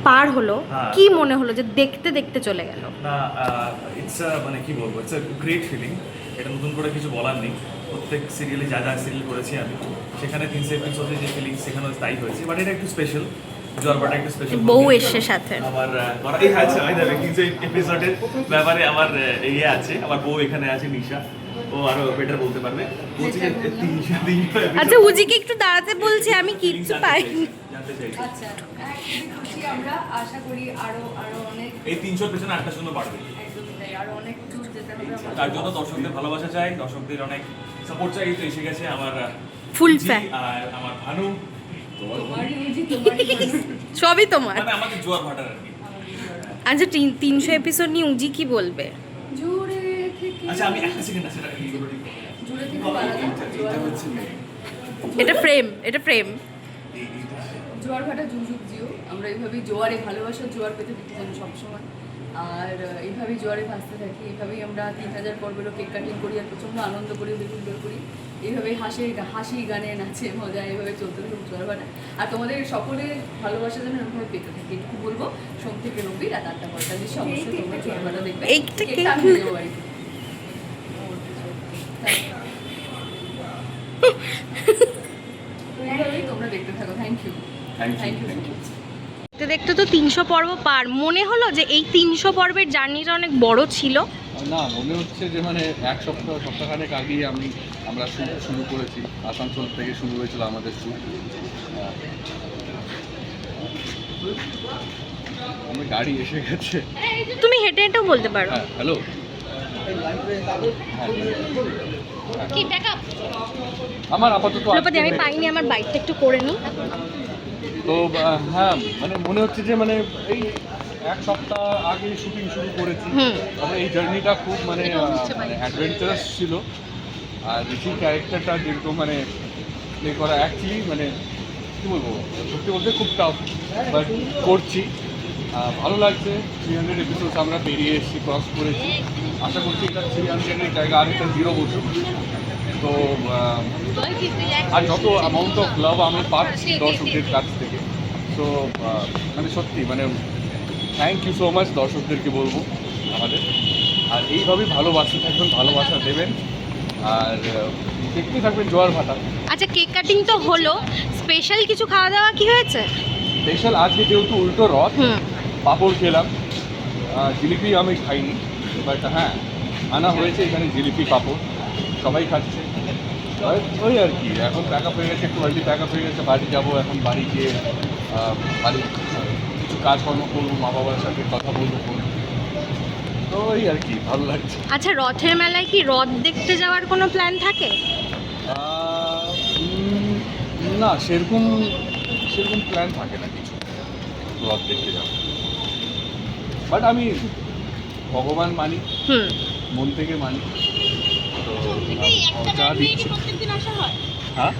পার হলো, কি মনে হলো যে দেখতে দেখতে চলে গেল? না, ইটস মানে কি বলবো, ইটস আ গ্রেট ফিলিং। এটা নতুন করে কিছু বলার নেই। প্রত্যেক সিরিয়ালে যা যা সিরিয়াল করেছি আমি, সেখানে 300 এপিসোডে যে ফিলিং সেখানেও তাই হয়েছে, বাট এটা একটু স্পেশাল। জোয়ারভাটা একটু স্পেশাল। বউ এসছে সাথে আমার এই আছে ওই দেবে 300 এপিসোডের ব্যাপারে আমার ইয়ে আছে, আমার বউ এখানে আছে নিশা, ও আরো বেটার বলতে পারবে। বলছি যে 300 আচ্ছা, উজিকে একটু দাঁড়াতে বলছে, আমি কিচ্ছু পাই। জানতে চাইছি। আচ্ছা, খুশি আমরা, আশা করি আরো আরো অনেক এই 300 পেছনে 8টা শূন্য বাড়বে। একদম তাই, আরো অনেক দূর যেতে হবে আমাদের। তার জন্য দর্শকদের ভালোবাসা চাই, দর্শকদের অনেক সাপোর্ট চাই। তো এসে গেছে আমার ফুল জি, ফ্যান। আর আমার ভানু, তোমারই বুঝি, তোমারই বুঝি। সবই তোমার। মানে আমাদের জোয়ার ভাটার আর কি। আচ্ছা, 300 এপিসোড নিয়ে উজি কি বলবে? জুড়ে থেকে আচ্ছা, আমি একটা সেকেন্ড আছে, এটা কি করে দিই? জুড়ে থেকে আলাদা এটা হচ্ছে এটা ফ্রেম, এটা ফ্রেম। জোয়ার ভাটা যুগ জিও, আমরা এইভাবেই জোয়ারে ভালোবাসার জোয়ার পেতে পেতে যাবো সবসময়। আর এইভাবেই জোয়ারে ভাসতে থাকি, এইভাবেই আমরা 3000 পর্বেরও কেক কাটিং করি আর প্রচণ্ড আনন্দ করি, বেগুন বের করি। এইভাবেই হাসি গানে নাচে মজা এইভাবে চলতে থাকুক জোয়ার ভাটা। আর তোমাদের সকলের ভালোবাসা যেন এরকমভাবে পেতে থাকি, এটুকু বলবো। সোম থেকে রবি রাত 8টা 9টার দিকে অবশ্যই তোমরা জোয়ার ভাটা দেখবে। এইটা কেকটা আমি কেক। দেবো বাড়িতে। এইভাবেই তোমরা দেখতে থাকো। Thank you. Thank you. দেখতে দেখতে তো 300 পর্ব পার, মনে হলো যে এই 300 পর্বের জার্নিটা অনেক বড় ছিল। না, মনে হচ্ছে যে মানে এক সপ্তাহখানেক আগেই আমরা শুরু করেছি। আসানসোল থেকে শুরু হয়েছিল আমাদের শুট। আমার গাড়ি এসে গেছে। তুমি হেঁটে হেঁটেও বলতে পারো। হ্যাঁ, হ্যালো। কি ব্যাকআপ? আমার আপাতত লোপাদি, আমি পাইনি, আমার বাইকটা একটু করে নিই। তো হ্যাঁ, মানে মনে হচ্ছে যে মানে এই এক সপ্তাহ আগে শুটিং শুরু করেছি। তবে এই জার্নিটা খুব মানে অ্যাডভেঞ্চারাস ছিল। আর ঋষির ক্যারেক্টারটা যেরকম মানে প্লে করা অ্যাকচুয়ালি মানে কী বলবো, সত্যি বলতে খুব টাফ, বাট করছি। ভালো লাগছে। 300 এপিসোডস আমরা পেরিয়ে এসেছি, ক্রস করেছি। আশা করছি এটা 300-এর জায়গা আর একটা 0 বসুক। তো আর যত অ্যামাউন্ট অফ লাভ আমি পাচ্ছি দর্শকদের কাছ থেকে, তো মানে সত্যি মানে থ্যাংক ইউ সো মাচ দর্শকদেরকে বলবো আমাদের। আর এইভাবেই ভালোবাসতে থাকবেন, ভালোবাসা দেবেন, আর দেখতেই থাকবেন জোয়ার ভাটা। আচ্ছা, কেক কাটিং তো হলো, স্পেশাল কিছু খাওয়া দাওয়া কি হয়েছে? স্পেশাল আজকে যেহেতু উল্টো রথ, পাঁপড় খেলাম। জিলিপি আমি খাইনি, বাট হ্যাঁ আনা হয়েছে এখানে জিলিপি পাঁপড়, সবাই খাচ্ছে। ওই আর কি, এখন প্যাক আপ হয়ে গেছে, একটু আর্লি প্যাক আপ হয়ে গেছে, বাড়ি যাবো। এখন বাড়ি গিয়ে বাড়ির কিছু কাজকর্ম করবো, মা বাবার সাথে কথা বলবো। তো ওই আর কি, ভালো লাগছে। আচ্ছা, রথের মেলায় কি রথ দেখতে যাওয়ার কোনো প্ল্যান থাকে? না, সেরকম প্ল্যান থাকে না কিছু রথ দেখতে যাবো। বাট আমি ভগবান মানি, মন থেকে মানি। তো যা দিচ্ছি। হ্যাঁ,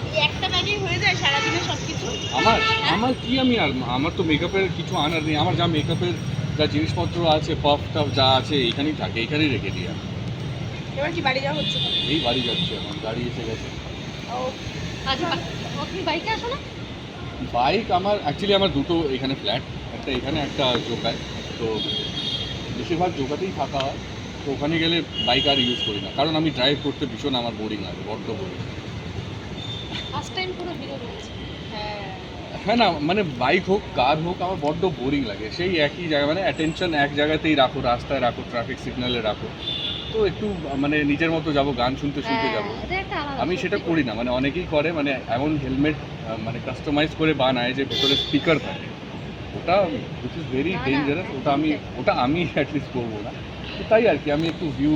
আমার কি আমি আর আমার তো মেকআপের কিছু আনার নেই। আমার যা মেকআপের যা জিনিসপত্র আছে, পাফ টাফ যা আছে এখানেই থাকে, এখানেই রেখে দিই আমি। এবার কি বাড়ি যাওয়া হচ্ছে? এই বাড়ি যাচ্ছে, এখন গাড়ি এসে গেছে। আচ্ছা, তুমি বাইকে আসো না? বাইক আমার অ্যাকচুয়ালি আমার দুটো এখানে ফ্ল্যাট, একটা এখানে একটা জোকায়। তো বেশিরভাগ জোকাতেই থাকা হয়। তো ওখানে গেলে বাইক আর ইউজ করি না, কারণ আমি ড্রাইভ করতে ভীষণ আমার বোরিং লাগে, বড্ড বোরিং। ফার্স্ট টাইম পুরো ভিডিও করেছি। হ্যাঁ না, মানে বাইক হোক কার হোক আমার বড্ড বোরিং লাগে। সেই একই জায়গায় মানে অ্যাটেনশন এক জায়গাতেই রাখো, রাস্তায় রাখো, ট্রাফিক সিগন্যালে রাখো। তো একটু মানে নিজের মতো যাব, গান শুনতে শুনতে যাবো। আমি সেটা করি না, মানে অনেকেই করে, মানে এমন হেলমেট মানে কাস্টমাইজ করে বানায় যে ভেতরে স্পিকার থাকে। ওটা উইচ ইজ ভেরি ডেঞ্জারাস। ওটা আমি অ্যাটলিস্ট করবো না। তো তাই আর কি, আমি একটু ভিউ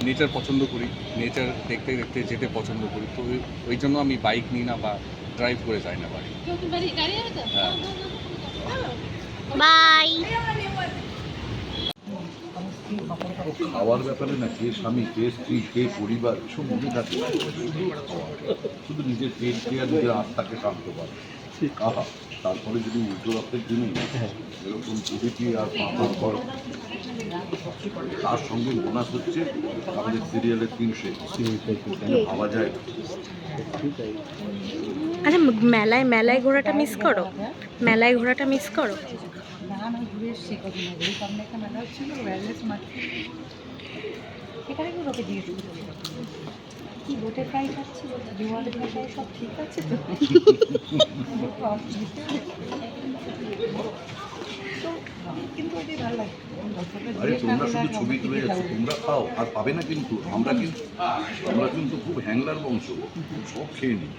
নেচার পছন্দ করি, নেচার দেখতে দেখতে যেতে পছন্দ করি। তো ওই জন্য আমি বাইক নিই না বা ড্রাইভ করে যাই না বাড়ি। হ্যাঁ। বাই। খাওয়ার ব্যাপারে না, কে স্বামী, কে স্ত্রী, কে পরিবার, এসব মনে থাকে না। শুধু নিজের পেটকে আর নিজের আত্মাকে শান্ত করে। আহা, তারপরে যদি উল্টো রক্তের জিনিস এরকম জিলিপি আর পাঁপড় করো, তার সঙ্গে বোনাস হচ্ছে আমাদের সিরিয়ালের 300, ভাবা যায়। আচ্ছা, মেলায় ঘোরাটা মিস করো? মেলায় ঘোরাটা মিস করো? না ঘুরে এসছি কদিন আগে এই সামনে একটা মেলা হচ্ছিল ওয়্যারলেস মার্কেট, এখানে কি লোকে দিয়ে দিল কি গোটে ফ্রাই খাচ্ছি, জোয়ারের ফ্রাই সব ঠিক আছে তো। তো কিন্তু ওদের ভালো লাগে। আরে তোমরা শুধু ছবি তুলে যাচ্ছ, তোমরা খাও আর পাবে না, কিন্তু আমরা কিন্তু খুব হ্যাংলার বংশ, সব খেয়ে নিই।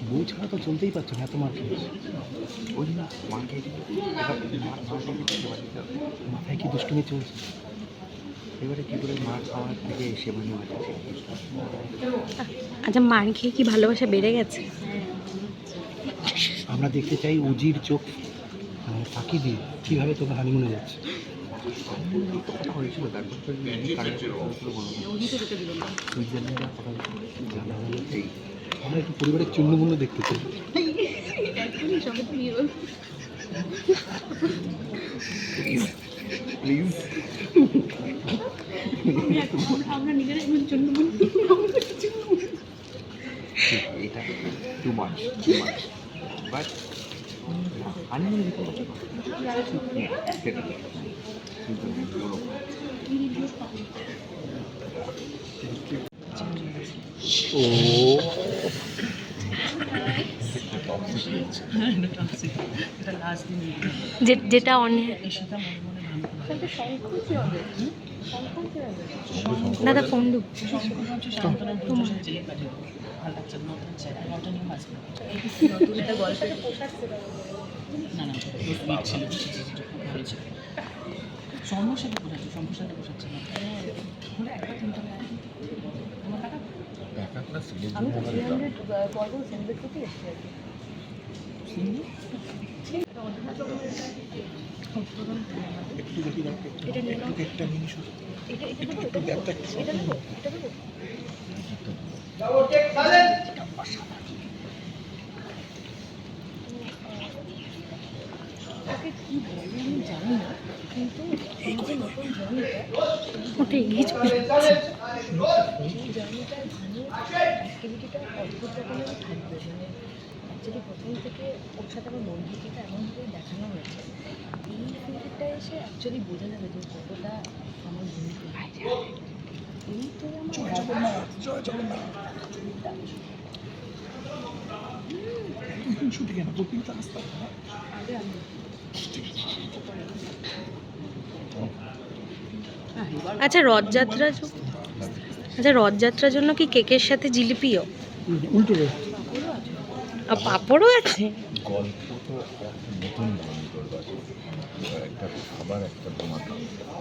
বউ ছাড়া তো চলতেই পারছো না, এত মার খেয়েছে। ওই জন্য মার খেয়েছি, মাথায় কি দুষ্টুমি চলছে, এবারে কী করে মার খাওয়ার থেকে এসে মানে আচ্ছা, মার খেয়ে কি ভালোবাসা বেড়ে গেছে? আমরা দেখতে চাই উজির চোখ ফাঁকি দিয়ে কীভাবে তোমরা হানিমুনে যাচ্ছে। কথা হয়েছিল তারপর সুইজারল্যান্ডের কথা জানা হলো, এই আমরা একটু পরিবারের চূর্ণমূল্য দেখতে চাই। প্লিজ আমরা নিজেরা জন্য এটা টু মাচ বাট হানিমুনে যেতে পারছো ও যেটা অনেক দাদা ফোন ডুব সমস্যাটা বোঝাচ্ছে, সমস্যাটা বোঝাচ্ছে না আমি তো 300 পর্ব সেলিব্রেট করতে এসেছি আর কি। একটু দেখি একটা জিনিস কি বলে আমি জানি না, কিন্তু এই যে নতুন জার্নিটা, ওটা এগিয়ে চলে এই জার্নিটার অ্যাক্টিভিটিটা অদ্ভুত রকমের থাকবে। মানে অ্যাকচুয়ালি প্রথম থেকে ওর সাথে আমার বন্ধুটিটা এমনভাবেই দেখানো হয়েছে, এই ফিল্ডটা এসে অ্যাকচুয়ালি বোঝা যাবে যে কতটা আমার ভূমিকা। এই তো শুটিং আগে আমি আচ্ছা রথযাত্রার জন্য কি কেকের সাথে জিলিপিও উল্টো আর পাঁপড়ও আছে? গল্প তো নতুন একটা খাবার একটা টোমাটো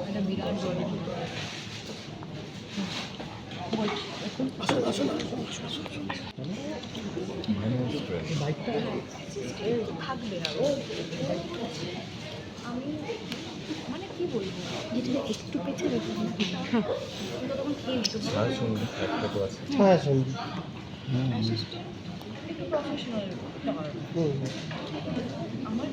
একটা বিরাট জলে থাকবে আরো। আমি মানে কি বলবো, যেটা একটু পেছে রেখে তখন খেয়ে একটু প্রফেশনাল আমার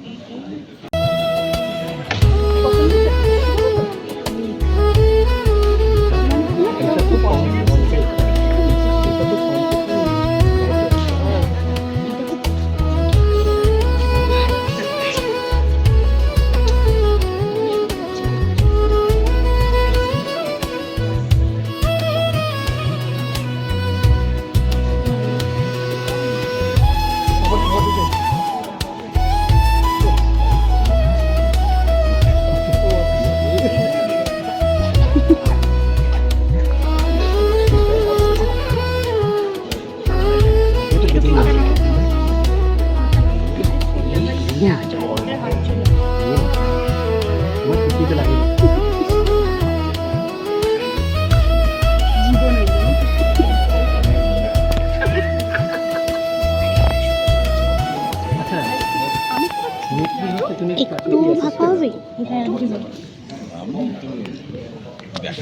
Yeah.